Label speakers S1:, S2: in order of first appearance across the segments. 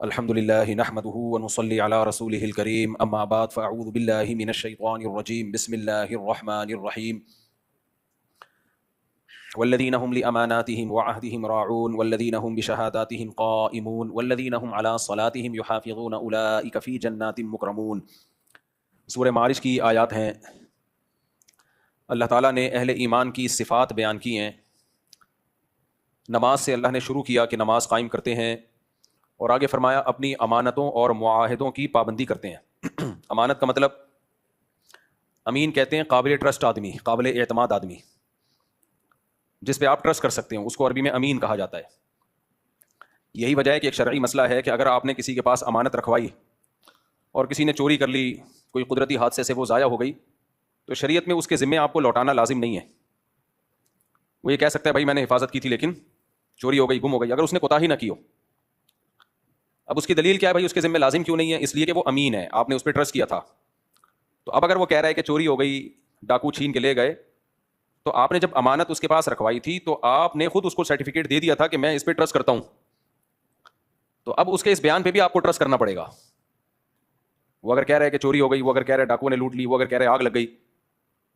S1: الحمد لله نحمده ونصلي على رسوله الكريم اما بعد فاعوذ بالله من الشيطان الرجيم بسم الله الرحمن الرحيم والذين هم لأماناتهم وعهدهم راعون والذين هم بشهاداتهم قائمون والذين هم على صلاتهم يحافظون أولئك في جنات مكرمون۔ سورہ معارج کی آیات ہیں۔ اللہ تعالیٰ نے اہل ایمان کی صفات بیان کی ہیں۔ نماز سے اللہ نے شروع کیا کہ نماز قائم کرتے ہیں، اور آگے فرمایا اپنی امانتوں اور معاہدوں کی پابندی کرتے ہیں۔ امانت کا مطلب امین کہتے ہیں قابل ٹرسٹ آدمی، قابل اعتماد آدمی، جس پہ آپ ٹرسٹ کر سکتے ہیں، اس کو عربی میں امین کہا جاتا ہے۔ یہی وجہ ہے کہ ایک شرعی مسئلہ ہے کہ اگر آپ نے کسی کے پاس امانت رکھوائی اور کسی نے چوری کر لی، کوئی قدرتی حادثے سے وہ ضائع ہو گئی، تو شریعت میں اس کے ذمے آپ کو لوٹانا لازم نہیں ہے۔ وہ یہ کہہ سکتا ہے بھائی میں نے حفاظت کی تھی لیکن چوری ہو گئی، گم ہو گئی، اگر اس نے کوتاہی نہ کی ہو۔ اب اس کی دلیل کیا ہے بھائی اس کے ذمہ لازم کیوں نہیں ہے؟ اس لیے کہ وہ امین ہے، آپ نے اس پہ ٹرسٹ کیا تھا۔ تو اب اگر وہ کہہ رہا ہے کہ چوری ہو گئی، ڈاکو چھین کے لے گئے، تو آپ نے جب امانت اس کے پاس رکھوائی تھی تو آپ نے خود اس کو سرٹیفکیٹ دے دیا تھا کہ میں اس پہ ٹرسٹ کرتا ہوں۔ تو اب اس کے اس بیان پہ بھی آپ کو ٹرسٹ کرنا پڑے گا۔ وہ اگر کہہ رہا ہے کہ چوری ہو گئی، وہ اگر کہہ رہا ہے ڈاکو نے لوٹ لی، وہ اگر کہہ رہا ہے آگ لگ گئی،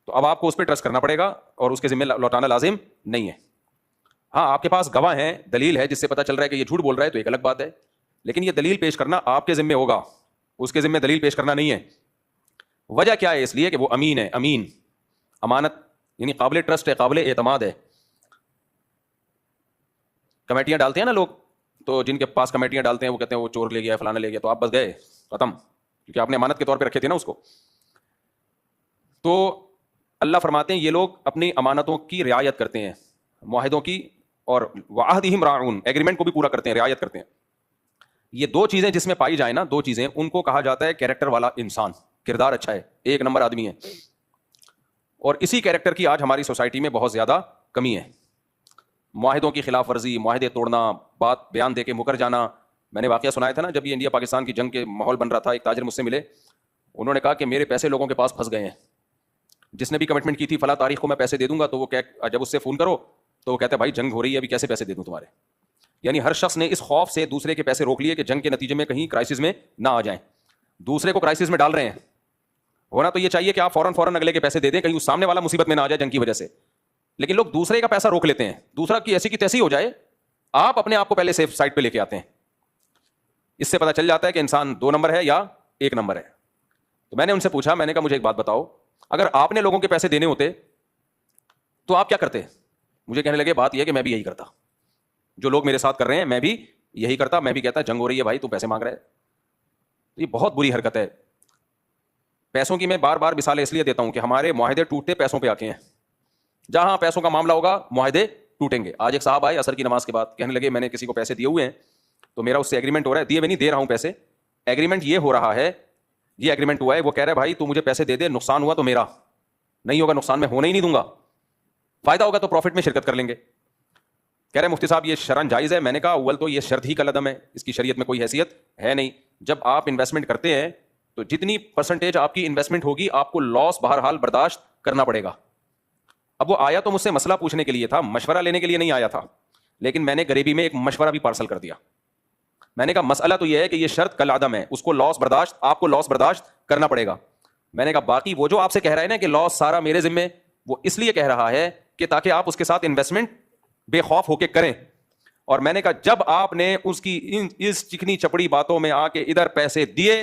S1: تو اب آپ کو اس پہ ٹرسٹ کرنا پڑے گا اور اس کے ذمہ لوٹانا لازم نہیں ہے۔ ہاں آپ کے پاس گواہ ہیں، دلیل ہے جس سے پتہ چل رہا ہے کہ یہ جھوٹ بول رہا ہے، تو ایک الگ بات ہے، لیکن یہ دلیل پیش کرنا آپ کے ذمہ ہوگا، اس کے ذمہ دلیل پیش کرنا نہیں ہے۔ وجہ کیا ہے؟ اس لیے کہ وہ امین ہے۔ امین امانت یعنی قابل ٹرسٹ ہے، قابل اعتماد ہے۔ کمیٹیاں ڈالتے ہیں نا لوگ، تو جن کے پاس کمیٹیاں ڈالتے ہیں وہ کہتے ہیں وہ چور لے گیا، فلانا لے گیا، تو آپ بس گئے، ختم، کیونکہ آپ نے امانت کے طور پہ رکھے تھے نا اس کو۔ تو اللہ فرماتے ہیں یہ لوگ اپنی امانتوں کی رعایت کرتے ہیں، معاہدوں کی، اور وعہدہم راعون، ایگریمنٹ کو بھی پورا کرتے ہیں، رعایت کرتے ہیں۔ یہ دو چیزیں جس میں پائی جائیں نا، دو چیزیں، ان کو کہا جاتا ہے کیریکٹر والا انسان، کردار اچھا ہے، ایک نمبر آدمی ہے۔ اور اسی کیریکٹر کی آج ہماری سوسائٹی میں بہت زیادہ کمی ہے۔ معاہدوں کی خلاف ورزی، معاہدے توڑنا، بات بیان دے کے مکر جانا۔ میں نے واقعہ سنایا تھا نا، جب یہ انڈیا پاکستان کی جنگ کے ماحول بن رہا تھا، ایک تاجر مجھ سے ملے، انہوں نے کہا کہ میرے پیسے لوگوں کے پاس پھنس گئے ہیں، جس نے بھی کمٹمنٹ کی تھی فلاں تاریخ کو میں پیسے دے دوں گا، تو وہ جب اس سے فون کرو تو وہ کہتا ہے بھائی جنگ ہو رہی ہے، ابھی کیسے پیسے دے دوں تمہارے۔ یعنی ہر شخص نے اس خوف سے دوسرے کے پیسے روک لیے کہ جنگ کے نتیجے میں کہیں کرائسس میں نہ آ جائیں، دوسرے کو کرائسس میں ڈال رہے ہیں۔ ہونا تو یہ چاہیے کہ آپ فوراً اگلے کے پیسے دے دیں، کہیں اس سامنے والا مصیبت میں نہ آ جائے جنگ کی وجہ سے، لیکن لوگ دوسرے کا پیسہ روک لیتے ہیں، دوسرا کی ایسی کی تیسی ہو جائے، آپ اپنے آپ کو پہلے سیف سائٹ پہ لے کے آتے ہیں۔ اس سے پتہ چل جاتا ہے کہ انسان دو نمبر ہے یا ایک نمبر ہے۔ تو میں نے ان سے پوچھا، میں نے کہا مجھے ایک بات بتاؤ، اگر آپ نے لوگوں کے پیسے دینے ہوتے تو آپ کیا کرتے؟ مجھے کہنے لگے بات یہ ہے کہ میں بھی یہی کرتا، جو لوگ میرے ساتھ کر رہے ہیں میں بھی یہی کرتا، میں بھی کہتا جنگ ہو رہی ہے بھائی تو پیسے مانگ رہے ہے۔ یہ بہت بری حرکت ہے۔ پیسوں کی میں بار بار مثالیں اس لیے دیتا ہوں کہ ہمارے معاہدے ٹوٹتے پیسوں پہ آ کے ہیں۔ جہاں پیسوں کا معاملہ ہوگا معاہدے ٹوٹیں گے۔ آج ایک صاحب آئے عصر کی نماز کے بعد، کہنے لگے میں نے کسی کو پیسے دیے ہوئے ہیں، تو میرا اس سے ایگریمنٹ ہو رہا ہے، دیے میں نہیں دے رہا ہوں پیسے، ایگریمنٹ یہ ہو رہا ہے، یہ ایگریمنٹ ہوا ہے، وہ کہہ رہا ہے بھائی تو مجھے پیسے دے دے، نقصان ہوا تو میرا، نہیں ہوگا نقصان میں ہونے ہی نہیں دوں گا، فائدہ ہوگا تو پروفٹ میں شرکت کر لیں گے۔ کہہ رہے مفتی صاحب یہ شرعاً جائز ہے؟ میں نے کہا اول تو یہ شرط ہی کا لدم ہے، اس کی شریعت میں کوئی حیثیت ہے نہیں۔ جب آپ انویسٹمنٹ کرتے ہیں تو جتنی پرسنٹیج آپ کی انویسٹمنٹ ہوگی آپ کو لاس بہرحال برداشت کرنا پڑے گا۔ اب وہ آیا تو مجھ سے مسئلہ پوچھنے کے لیے تھا، مشورہ لینے کے لیے نہیں آیا تھا، لیکن میں نے غریبی میں ایک مشورہ بھی پارسل کر دیا۔ میں نے کہا مسئلہ تو یہ ہے کہ یہ شرط کل عدم ہے، اس کو لاس برداشت، آپ کو لاس برداشت کرنا پڑے گا۔ میں نے کہا باقی وہ جو آپ سے کہہ رہا ہے نا کہ لاس سارا میرے ذمے، وہ اس لیے کہہ رہا ہے کہ تاکہ آپ اس کے ساتھ انویسٹمنٹ بے خوف ہو کے کریں۔ اور میں نے کہا جب آپ نے اس کی اس چکنی چپڑی باتوں میں آ کے ادھر پیسے دیے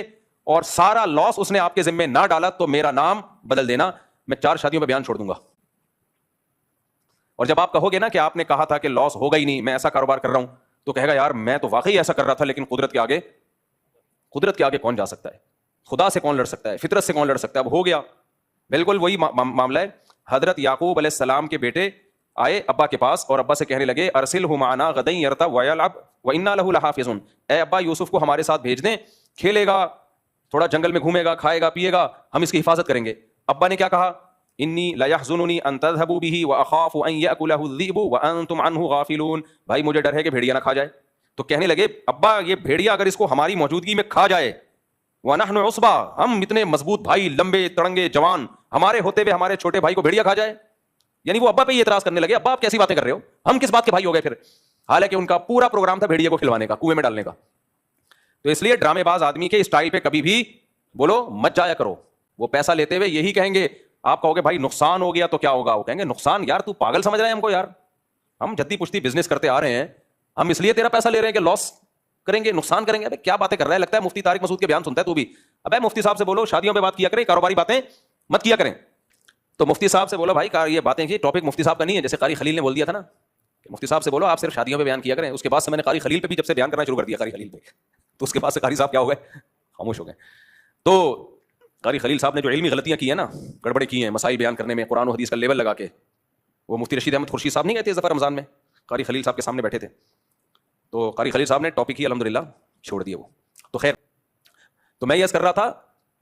S1: اور سارا لاس اس نے آپ کے ذمے نہ ڈالا تو میرا نام بدل دینا، میں 4 شادیوں پہ بیان چھوڑ دوں گا۔ اور جب آپ کہو گے نا کہ آپ نے کہا تھا کہ لاس ہوگا ہی نہیں، میں ایسا کاروبار کر رہا ہوں، تو کہے گا یار میں تو واقعی ایسا کر رہا تھا، لیکن قدرت کے آگے کون جا سکتا ہے؟ خدا سے کون لڑ سکتا ہے؟ فطرت سے کون لڑ سکتا ہے؟ اب ہو گیا۔ بالکل وہی معاملہ ہے۔ حضرت یعقوب علیہ السلام کے بیٹے آئے ابا کے پاس اور ابا سے کہنے لگے ارسلہ معنا غدا یرتع ویلعب وانا لہ لحافظون، اے ابا یوسف کو ہمارے ساتھ بھیج دیں، کھیلے گا، تھوڑا جنگل میں گھومے گا، کھائے گا پیے گا، ہم اس کی حفاظت کریں گے۔ ابا نے کیا کہا؟ انی لیحزننی ان تذهبوا به واخاف ان یاکلہ الذئب وانتم عنہ غافلون، بھائی مجھے ڈر ہے کہ بھیڑیا نہ کھا جائے۔ تو کہنے لگے ابا یہ بھیڑیا اگر اس کو ہماری موجودگی میں کھا جائے، ونحن عصبہ، ہم اتنے مضبوط بھائی، لمبے تڑنگے جوان، ہمارے ہوتے ہوئے ہمارے چھوٹے بھائی کو بھیڑیا کھا جائے۔ یعنی وہ ابا پہ یہ اعتراض کرنے لگے ابا آپ کیسی باتیں کر رہے ہو، ہم کس بات کے بھائی ہو گئے پھر؟ حالانکہ ان کا پورا پروگرام تھا بھیڑیے کو کھلوانے کا، کنویں میں ڈالنے کا۔ تو اس لیے ڈرامے باز آدمی کے اسٹائل پہ کبھی بھی بولو مت جایا کرو. وہ پیسہ لیتے ہوئے یہی کہیں گے, آپ کہو گے بھائی نقصان ہو گیا تو کیا ہوگا, وہ کہیں گے نقصان یار تو پاگل سمجھ رہے ہیں ہم کو, یار ہم جدی پشتی بزنس کرتے آ رہے ہیں, ہم اس لیے تیرا پیسہ لے رہے ہیں کہ لاس کریں گے, نقصان کریں گے. ابے کیا باتیں کر رہا ہے, لگتا ہے مفتی طارق مسعود کے بیان سنتا ہے تو بھی. ابے مفتی صاحب سے بولو شادیوں پہ بات کیا کریں, کاروباری باتیں مت کیا کریں. تو مفتی صاحب سے بولو بھائی یہ باتیں کی ٹاپک مفتی صاحب کا نہیں ہے, جیسے قاری خلیل نے بول دیا تھا نا کہ مفتی صاحب سے بولو آپ صرف شادیوں پہ بیان کیا کریں. اس کے بعد سے میں نے قاری خلیل پہ بھی جب سے بیان کرنا شروع کر دیا, قاری خلیل پہ, تو اس کے بعد سے قاری صاحب کیا ہو گئے, خاموش ہو گئے. تو قاری خلیل صاحب نے جو علمی غلطیاں کی ہیں نا, گڑبڑے کی ہیں مسائل بیان کرنے میں, قرآن و حدیث کا لیول لگا کے, وہ مفتی رشید احمد خورشید صاحب نہیں گئے تھے ظفر رمضان میں, قاری خلیل صاحب کے سامنے بیٹھے تھے, تو قاری خلیل صاحب نے ٹاپک ہی الحمدللہ چھوڑ دیا وہ. تو خیر, تو میں یہ عرض کر رہا تھا,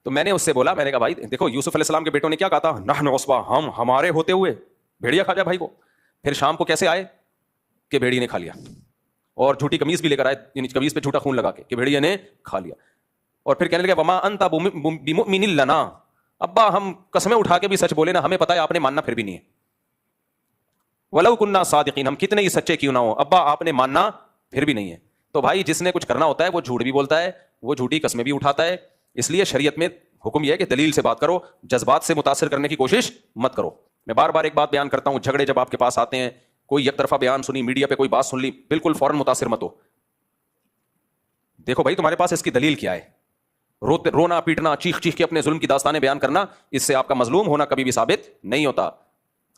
S1: تو میں نے اس سے بولا, میں نے کہا بھائی دیکھو یوسف علیہ السلام کے بیٹوں نے کیا کہا تھا, نحن عصبہ, ہم ہمارے ہوتے ہوئے بھیڑیا کھا جائے بھائی کو. پھر شام کو کیسے آئے کہ بھیڑی نے کھا لیا, اور جھوٹی قمیص بھی لے کر آئے, یعنی قمیص پہ جھوٹا خون لگا کے کہ بھیڑیا نے کھا لیا. اور پھر کہنے لگے وما انت بمؤمن لنا, ابا ہم قسمیں اٹھا کے بھی سچ بولے نا, ہمیں پتا ہے آپ نے ماننا پھر بھی نہیں ہے. ولو کننا صادقین, ہم کتنے ہی سچے کیوں نہ ہو, ابا آپ نے ماننا پھر بھی نہیں ہے. تو بھائی جس نے کچھ کرنا ہوتا ہے وہ جھوٹ بھی بولتا ہے, وہ جھوٹی قسمیں بھی اٹھاتا ہے. اس لیے شریعت میں حکم یہ ہے کہ دلیل سے بات کرو, جذبات سے متاثر کرنے کی کوشش مت کرو. میں بار بار ایک بات بیان کرتا ہوں, جھگڑے جب آپ کے پاس آتے ہیں, کوئی یک طرفہ بیان سنی, میڈیا پہ کوئی بات سن لی, بالکل فوراً متاثر مت ہو. دیکھو بھائی تمہارے پاس اس کی دلیل کیا ہے. رونا پیٹنا, چیخ چیخ کے اپنے ظلم کی داستانیں بیان کرنا, اس سے آپ کا مظلوم ہونا کبھی بھی ثابت نہیں ہوتا.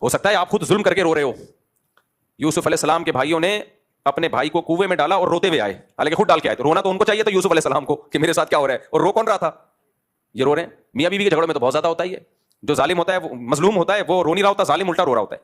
S1: ہو سکتا ہے آپ خود ظلم کر کے رو رہے ہو. یوسف علیہ السلام کے بھائیوں نے اپنے بھائی کو کنویں میں ڈالا اور روتے ہوئے آئے, حالانکہ خود ڈال کے آئے. تو رونا تو ان کو چاہیے تھا یوسف علیہ السلام کو کہ میرے ساتھ کیا ہو رہا ہے, اور رو کون رہا تھا, یہ رو رہے ہیں. میاں بیوی کے جھگڑوں میں تو بہت زیادہ ہوتا ہی ہے, جو ظالم ہوتا ہے وہ مظلوم ہوتا ہے, وہ رو نہیں رہا ہوتا, ظالم الٹا رو رہا ہوتا ہے.